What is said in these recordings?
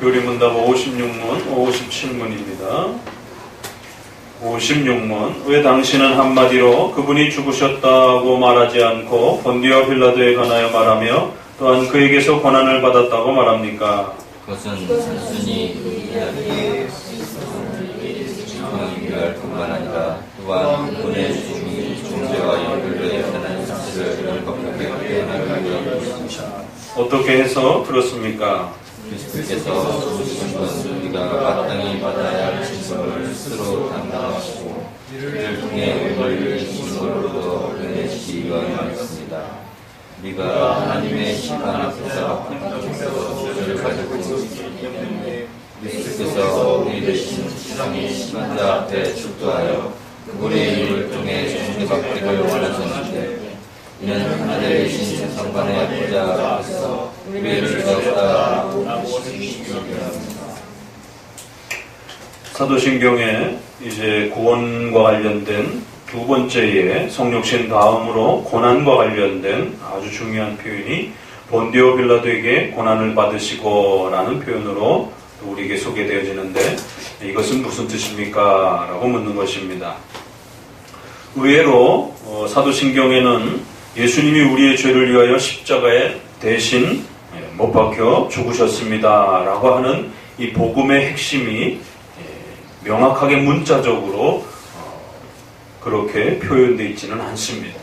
교리문답 56문, 57문입니다. 56문. 왜 당신은 한마디로 그분이 죽으셨다고 말하지 않고 본디오 빌라도에 관하여 말하며 또한 그에게서 권한을 받았다고 말합니까? 그것은 단순히 이야기의 증명이 필요할 뿐만 아니라 또한 그분의 죽음이 존재와 연결되어 있다는 사실을 명확하게 표현하기 위함입니다. 어떻게 해서 그렇습니까? 그리스도께서 죽으신 건 우리가 마땅히 받아야 할 진심을 스스로 담당하시고 이를 통해 우리를 이기신 것으로 은혜시기 위함이었습니다. 우리가 하나님의 심판 앞에서 죄를 가지고 있기 때문에 그리스도께서 우리 대신 세상의 심판자 앞에 출두하여 그분의 이름을 통해 존재받기를 원하셨는데 이는 하늘에 계신 세상관의 보좌 앞에서 우리를 주셨다고 하시기 위함입니다. 사도신경에 이제 구원과 관련된 두 번째의 성육신 다음으로 고난과 관련된 아주 중요한 표현이 본디오 빌라도에게 고난을 받으시고 라는 표현으로 우리에게 소개되어지는데 이것은 무슨 뜻입니까? 라고 묻는 것입니다. 의외로 사도신경에는 예수님이 우리의 죄를 위하여 십자가에 대신 못 박혀 죽으셨습니다 라고 하는 이 복음의 핵심이 명확하게 문자적으로 그렇게 표현되어 있지는 않습니다.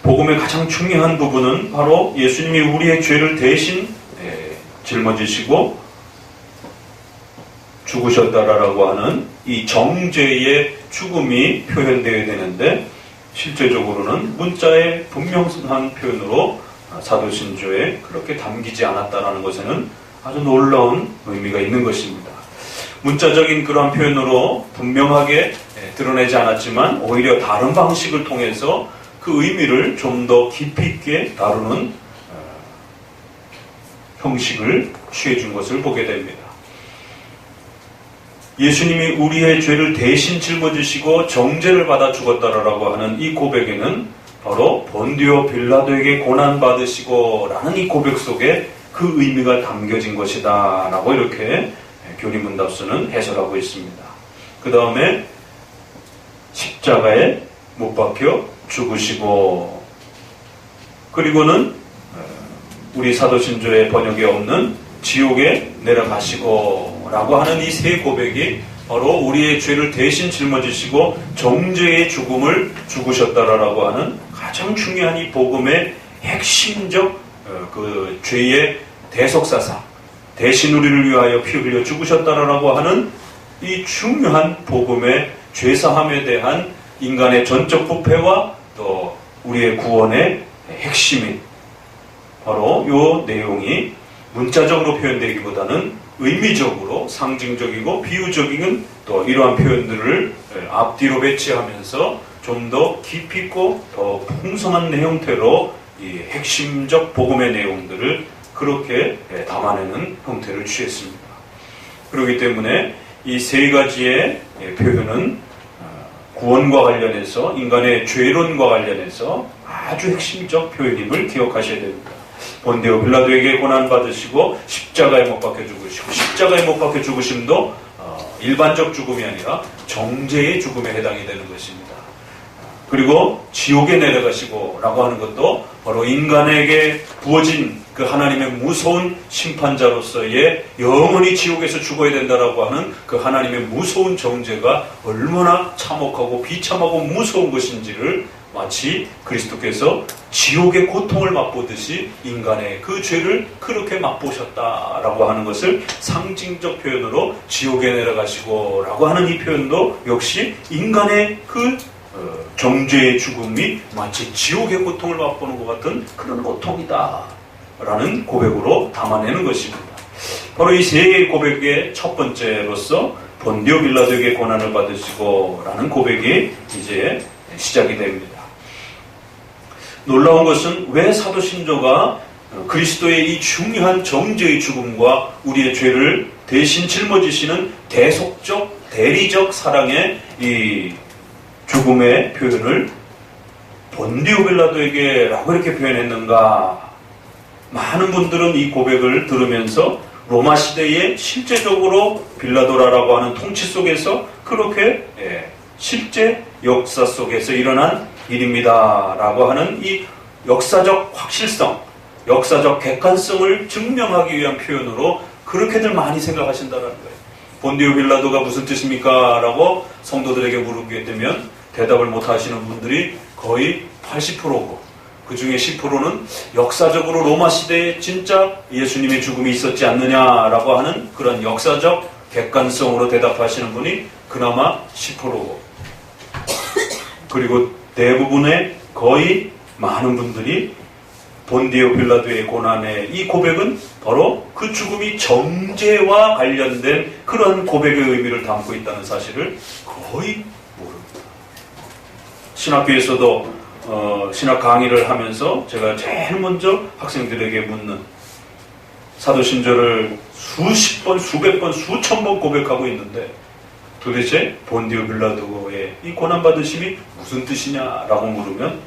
복음의 가장 중요한 부분은 바로 예수님이 우리의 죄를 대신 짊어지시고 죽으셨다라고 하는 이 정죄의 죽음이 표현되어야 되는데 실제적으로는 문자의 분명한 표현으로 사도신조에 그렇게 담기지 않았다라는 것에는 아주 놀라운 의미가 있는 것입니다. 문자적인 그러한 표현으로 분명하게 드러내지 않았지만 오히려 다른 방식을 통해서 그 의미를 좀 더 깊이 있게 다루는 형식을 취해준 것을 보게 됩니다. 예수님이 우리의 죄를 대신 짊어지시고 정죄를 받아 죽었다라고 하는 이 고백에는 바로 본디오 빌라도에게 고난받으시고 라는 이 고백 속에 그 의미가 담겨진 것이다 라고 이렇게 교리문답서는 해설하고 있습니다. 그 다음에 십자가에 못 박혀 죽으시고 그리고는 우리 사도신조의 번역에 없는 지옥에 내려가시고 라고 하는 이 세 고백이 바로 우리의 죄를 대신 짊어지시고 정죄의 죽음을 죽으셨다라고 하는 가장 중요한 이 복음의 핵심적 그 죄의 대속사상 대신 우리를 위하여 피 흘려 죽으셨다라고 하는 이 중요한 복음의 죄사함에 대한 인간의 전적 부패와 또 우리의 구원의 핵심인 바로 이 내용이 문자적으로 표현되기보다는 의미적으로 상징적이고 비유적인 또 이러한 표현들을 앞뒤로 배치하면서 좀 더 깊이 있고 더 풍성한 형태로 이 핵심적 복음의 내용들을 그렇게 담아내는 형태를 취했습니다. 그렇기 때문에 이 세 가지의 표현은 구원과 관련해서 인간의 죄론과 관련해서 아주 핵심적 표현임을 기억하셔야 됩니다. 본디오 빌라도에게 고난받으시고 십자가에 못 박혀 죽으시고 십자가에 못 박혀 죽으심도 일반적 죽음이 아니라 정죄의 죽음에 해당이 되는 것입니다. 그리고 지옥에 내려가시고 라고 하는 것도 바로 인간에게 부어진 그 하나님의 무서운 심판자로서의 영원히 지옥에서 죽어야 된다라고 하는 그 하나님의 무서운 정죄가 얼마나 참혹하고 비참하고 무서운 것인지를 마치 그리스도께서 지옥의 고통을 맛보듯이 인간의 그 죄를 그렇게 맛보셨다라고 하는 것을 상징적 표현으로 지옥에 내려가시고 라고 하는 이 표현도 역시 인간의 그 정죄의 죽음이 마치 지옥의 고통을 맛보는 것 같은 그런 고통이다 라는 고백으로 담아내는 것입니다. 바로 이 세 개의 고백의 첫 번째로서 본디오 빌라도에게 고난을 받으시고 라는 고백이 이제 시작이 됩니다. 놀라운 것은 왜 사도신조가 그리스도의 이 중요한 정죄의 죽음과 우리의 죄를 대신 짊어지시는 대속적, 대리적 사랑의 이 죽음의 표현을 본디오 빌라도에게 라고 이렇게 표현했는가? 많은 분들은 이 고백을 들으면서 로마 시대에 실제적으로 빌라도라라고 하는 통치 속에서 그렇게 실제 역사 속에서 일어난 일입니다라고 하는 이 역사적 확실성, 역사적 객관성을 증명하기 위한 표현으로 그렇게들 많이 생각하신다는 거예요. 본디오 빌라도가 무슨 뜻입니까? 라고 성도들에게 물어보게 되면 대답을 못 하시는 분들이 거의 80%고 그 중에 10%는 역사적으로 로마 시대에 진짜 예수님의 죽음이 있었지 않느냐라고 하는 그런 역사적 객관성으로 대답하시는 분이 그나마 10%고 그리고 대부분의 거의 많은 분들이 본디오 빌라도의 고난의 이 고백은 바로 그 죽음이 정죄와 관련된 그런 고백의 의미를 담고 있다는 사실을 거의 모릅니다. 신학교에서도 신학 강의를 하면서 제가 제일 먼저 학생들에게 묻는 사도신조를 수십 번, 수백 번, 수천 번 고백하고 있는데 도대체 본디오 빌라도의 이 고난받으심이 무슨 뜻이냐라고 물으면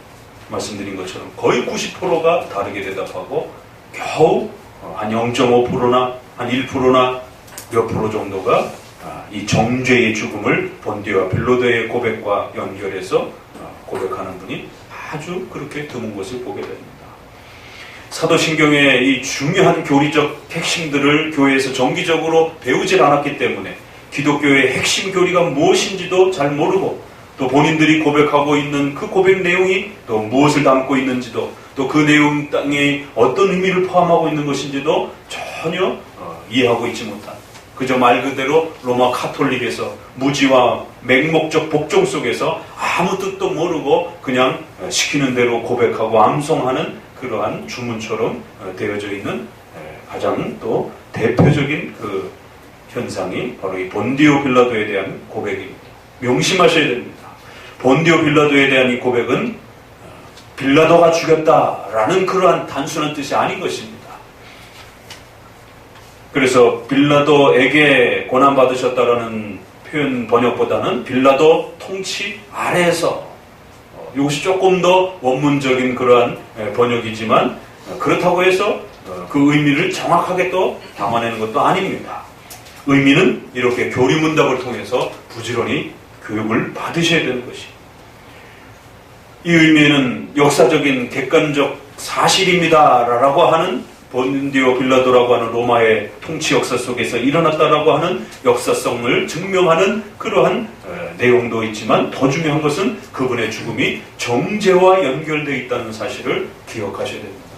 말씀드린 것처럼 거의 90%가 다르게 대답하고 겨우 한 0.5%나 한 1%나 몇 프로 정도가 이 정죄의 죽음을 본디오와 빌라도의 고백과 연결해서 고백하는 분이 아주 그렇게 드문 것을 보게 됩니다. 사도신경의 이 중요한 교리적 핵심들을 교회에서 정기적으로 배우질 않았기 때문에 기독교의 핵심 교리가 무엇인지도 잘 모르고 또 본인들이 고백하고 있는 그 고백 내용이 또 무엇을 담고 있는지도 또 그 내용에 어떤 의미를 포함하고 있는 것인지도 전혀 이해하고 있지 못한 그저 말 그대로 로마 카톨릭에서 무지와 맹목적 복종 속에서 아무 뜻도 모르고 그냥 시키는 대로 고백하고 암송하는 그러한 주문처럼 되어져 있는 가장 또 대표적인 그 현상이 바로 이 본디오 빌라도에 대한 고백입니다. 명심하셔야 됩니다. 본디오 빌라도에 대한 이 고백은 빌라도가 죽였다라는 그러한 단순한 뜻이 아닌 것입니다. 그래서 빌라도에게 고난받으셨다라는 표현 번역보다는 빌라도 통치 아래에서 이것이 조금 더 원문적인 그러한 번역이지만 그렇다고 해서 그 의미를 정확하게 또 담아내는 것도 아닙니다. 의미는 이렇게 교리문답을 통해서 부지런히 교육을 받으셔야 되는 것입니다. 이 의미는 역사적인 객관적 사실입니다라고 하는 본디오 빌라도라고 하는 로마의 통치 역사 속에서 일어났다라고 하는 역사성을 증명하는 그러한 내용도 있지만 더 중요한 것은 그분의 죽음이 정죄와 연결되어 있다는 사실을 기억하셔야 됩니다.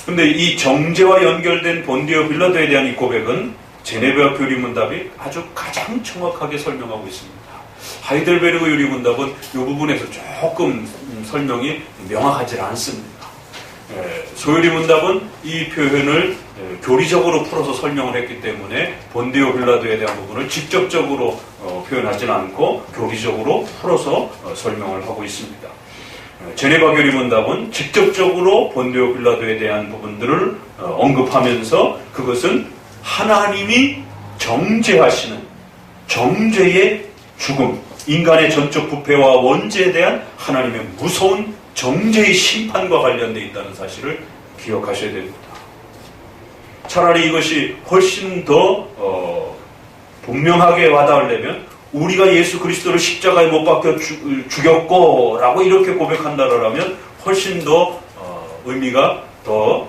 그런데 이 정죄와 연결된 본디오 빌라도에 대한 이 고백은 제네바 교리문답이 아주 가장 정확하게 설명하고 있습니다. 하이델베르그 유리문답은 이 부분에서 조금 설명이 명확하지 않습니다. 소유리문답은 이 표현을 교리적으로 풀어서 설명을 했기 때문에 본디오 빌라도에 대한 부분을 직접적으로 표현하지는 않고 교리적으로 풀어서 설명을 하고 있습니다. 제네바 교리문답은 직접적으로 본디오 빌라도에 대한 부분들을 언급하면서 그것은 하나님이 정죄하시는 정죄의 죽음, 인간의 전적 부패와 원죄에 대한 하나님의 무서운 정죄의 심판과 관련되어 있다는 사실을 기억하셔야 됩니다. 차라리 이것이 훨씬 더 분명하게 와닿으려면 우리가 예수 그리스도를 십자가에 못 박혀 죽였고 라고 이렇게 고백한다라면 훨씬 더 의미가 더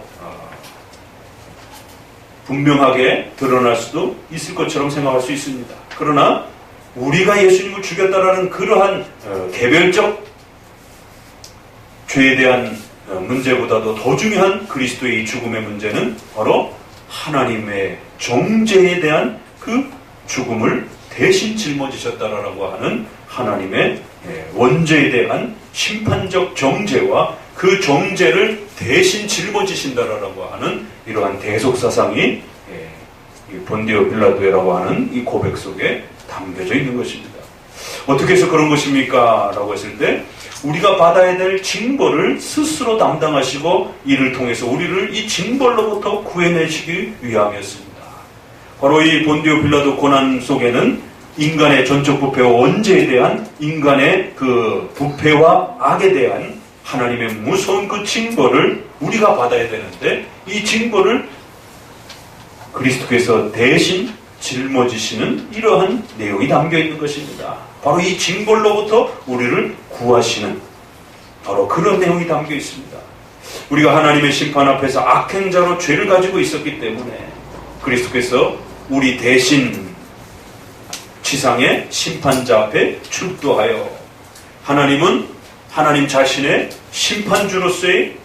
분명하게 드러날 수도 있을 것처럼 생각할 수 있습니다. 그러나 우리가 예수님을 죽였다라는 그러한 개별적 죄에 대한 문제보다도 더 중요한 그리스도의 죽음의 문제는 바로 하나님의 정죄에 대한 그 죽음을 대신 짊어지셨다라고 하는 하나님의 원죄에 대한 심판적 정죄와 그 정죄를 대신 짊어지신다라고 하는 이러한 대속사상이 본디오 빌라도라고 하는 이 고백 속에 담겨져 있는 것입니다. 어떻게 해서 그런 것입니까? 라고 했을 때 우리가 받아야 될 징벌을 스스로 담당하시고 이를 통해서 우리를 이 징벌로부터 구해내시기 위함이었습니다. 바로 이 본디오 빌라도 고난 속에는 인간의 전적 부패와 원죄에 대한 인간의 그 부패와 악에 대한 하나님의 무서운 그 징벌을 우리가 받아야 되는데 이 징벌을 그리스도께서 대신 짊어지시는 이러한 내용이 담겨 있는 것입니다. 바로 이 징벌로부터 우리를 구하시는 바로 그런 내용이 담겨 있습니다. 우리가 하나님의 심판 앞에서 악행자로 죄를 가지고 있었기 때문에 그리스도께서 우리 대신 지상의 심판자 앞에 출두하여 하나님은 하나님 자신의 심판주로서의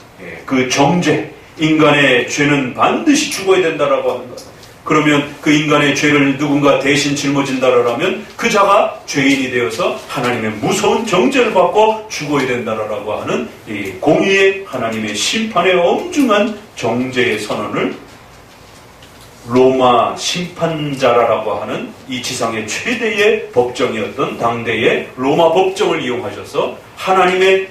그 정죄, 인간의 죄는 반드시 죽어야 된다라고 하는 것. 그러면 그 인간의 죄를 누군가 대신 짊어진다라면 그 자가 죄인이 되어서 하나님의 무서운 정죄를 받고 죽어야 된다라고 하는 이 공의의 하나님의 심판의 엄중한 정죄의 선언을 로마 심판자라고 하는 이 지상의 최대의 법정이었던 당대의 로마 법정을 이용하셔서 하나님의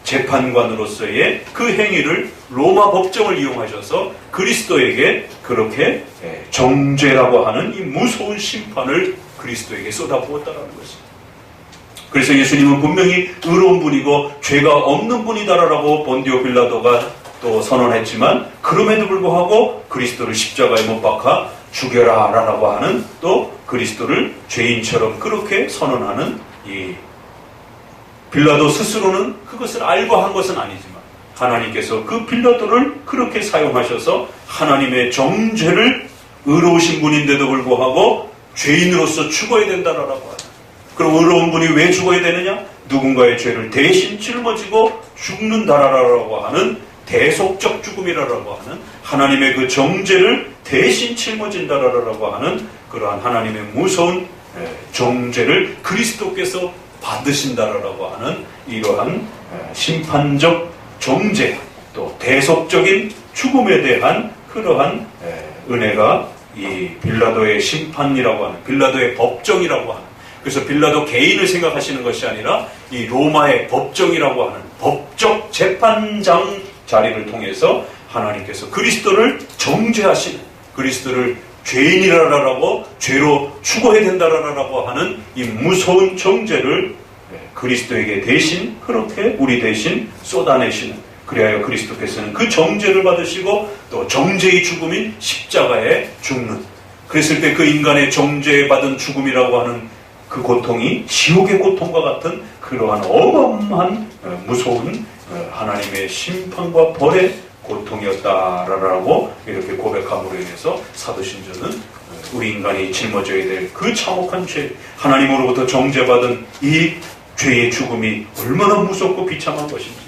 재판관으로서의 그 행위를 로마 법정을 이용하셔서 그리스도에게 그렇게 정죄라고 하는 이 무서운 심판을 그리스도에게 쏟아부었다는 것입니다. 그래서 예수님은 분명히 의로운 분이고 죄가 없는 분이다라고 본디오 빌라도가 또 선언했지만 그럼에도 불구하고 그리스도를 십자가에 못 박아 죽여라라고 하는 또 그리스도를 죄인처럼 그렇게 선언하는 이 빌라도 스스로는 그것을 알고 한 것은 아니지만 하나님께서 그 빌라도를 그렇게 사용하셔서 하나님의 정죄를 의로우신 분인데도 불구하고 죄인으로서 죽어야 된다라고 하는. 그럼 의로운 분이 왜 죽어야 되느냐? 누군가의 죄를 대신 짊어지고 죽는다라고 하는 대속적 죽음이라고 하는 하나님의 그 정죄를 대신 짊어진다라고 하는 그러한 하나님의 무서운 정죄를 그리스도께서 받으신다라고 하는 이러한 심판적 정죄 또 대속적인 죽음에 대한 그러한 은혜가 이 빌라도의 심판이라고 하는 빌라도의 법정이라고 하는 그래서 빌라도 개인을 생각하시는 것이 아니라 이 로마의 법정이라고 하는 법적 재판장 자리를 통해서 하나님께서 그리스도를 정죄하시는 그리스도를 죄인이라라고 죄로 죽어야 된다라고 하는 이 무서운 정죄를 그리스도에게 대신 그렇게 우리 대신 쏟아내시는 그리하여 그리스도께서는 그 정죄를 받으시고 또 정죄의 죽음인 십자가에 죽는 그랬을 때 그 인간의 정죄받은 죽음이라고 하는 그 고통이 지옥의 고통과 같은 그러한 어마어마한 무서운 하나님의 심판과 벌의 고통이었다라고 이렇게 고백함으로 인해서 사도신조는 우리 인간이 짊어져야 될 그 참혹한 죄 하나님으로부터 정죄받은 이 죄의 죽음이 얼마나 무섭고 비참한 것인지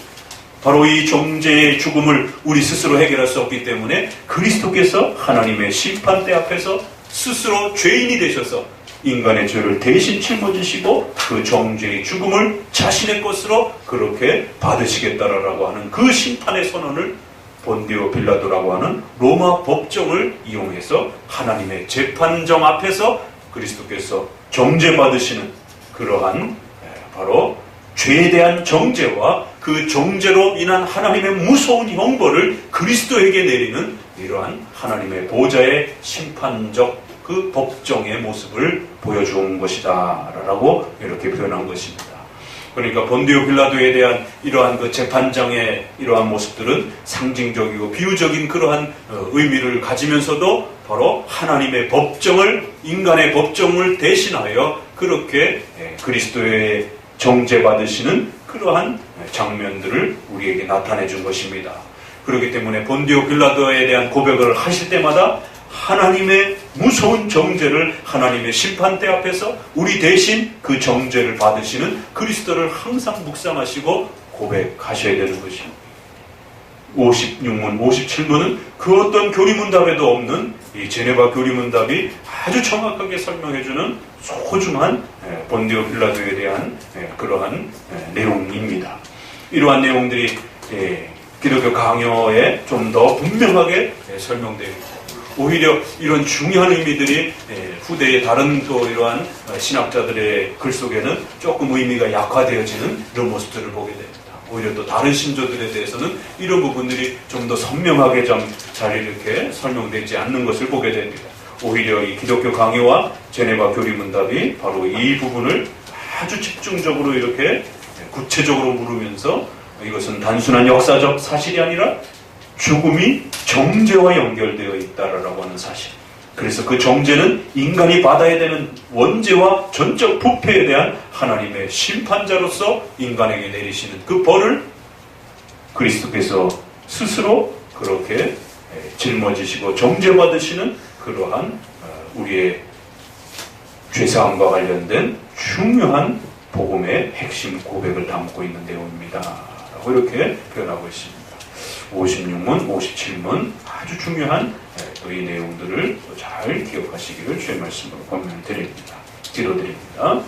바로 이 정죄의 죽음을 우리 스스로 해결할 수 없기 때문에 그리스도께서 하나님의 심판대 앞에서 스스로 죄인이 되셔서 인간의 죄를 대신 짊어지시고 그 정죄의 죽음을 자신의 것으로 그렇게 받으시겠다라고 하는 그 심판의 선언을 본디오 빌라도라고 하는 로마 법정을 이용해서 하나님의 재판정 앞에서 그리스도께서 정죄받으시는 그러한 바로 죄에 대한 정죄와 그 정죄로 인한 하나님의 무서운 형벌을 그리스도에게 내리는 이러한 하나님의 보좌의 심판적 그 법정의 모습을 보여준 것이다 라고 이렇게 표현한 것입니다. 그러니까 본디오 빌라도에 대한 이러한 그 재판장의 이러한 모습들은 상징적이고 비유적인 그러한 의미를 가지면서도 바로 하나님의 법정을 인간의 법정을 대신하여 그렇게 그리스도의 정죄받으시는 그러한 장면들을 우리에게 나타내 준 것입니다. 그렇기 때문에 본디오 빌라도에 대한 고백을 하실 때마다 하나님의 무서운 정죄를 하나님의 심판대 앞에서 우리 대신 그 정죄를 받으시는 그리스도를 항상 묵상하시고 고백하셔야 되는 것입니다. 56문, 57문은 그 어떤 교리문답에도 없는 이 제네바 교리문답이 아주 정확하게 설명해주는 소중한 본디오 빌라도에 대한 그러한 내용입니다. 이러한 내용들이 기독교 강요에 좀 더 분명하게 설명되어 있습니다. 오히려 이런 중요한 의미들이 후대의 다른 또 이러한 신학자들의 글 속에는 조금 의미가 약화되어지는 이런 모습들을 보게 됩니다. 오히려 또 다른 신조들에 대해서는 이런 부분들이 좀 더 선명하게 좀 잘 이렇게 설명되지 않는 것을 보게 됩니다. 오히려 이 기독교 강요와 제네바 교리문답이 바로 이 부분을 아주 집중적으로 이렇게 구체적으로 물으면서 이것은 단순한 역사적 사실이 아니라 죽음이 정죄와 연결되어 있다라고 하는 사실. 그래서 그 정죄는 인간이 받아야 되는 원죄와 전적 부패에 대한 하나님의 심판자로서 인간에게 내리시는 그 벌을 그리스도께서 스스로 그렇게 짊어지시고 정죄받으시는 그러한 우리의 죄사함과 관련된 중요한 복음의 핵심 고백을 담고 있는 내용입니다. 라고 이렇게 표현하고 있습니다. 56문, 57문 아주 중요한 또 이 내용들을 잘 기억하시기를 주의 말씀으로 권면을 드립니다. 기도드립니다.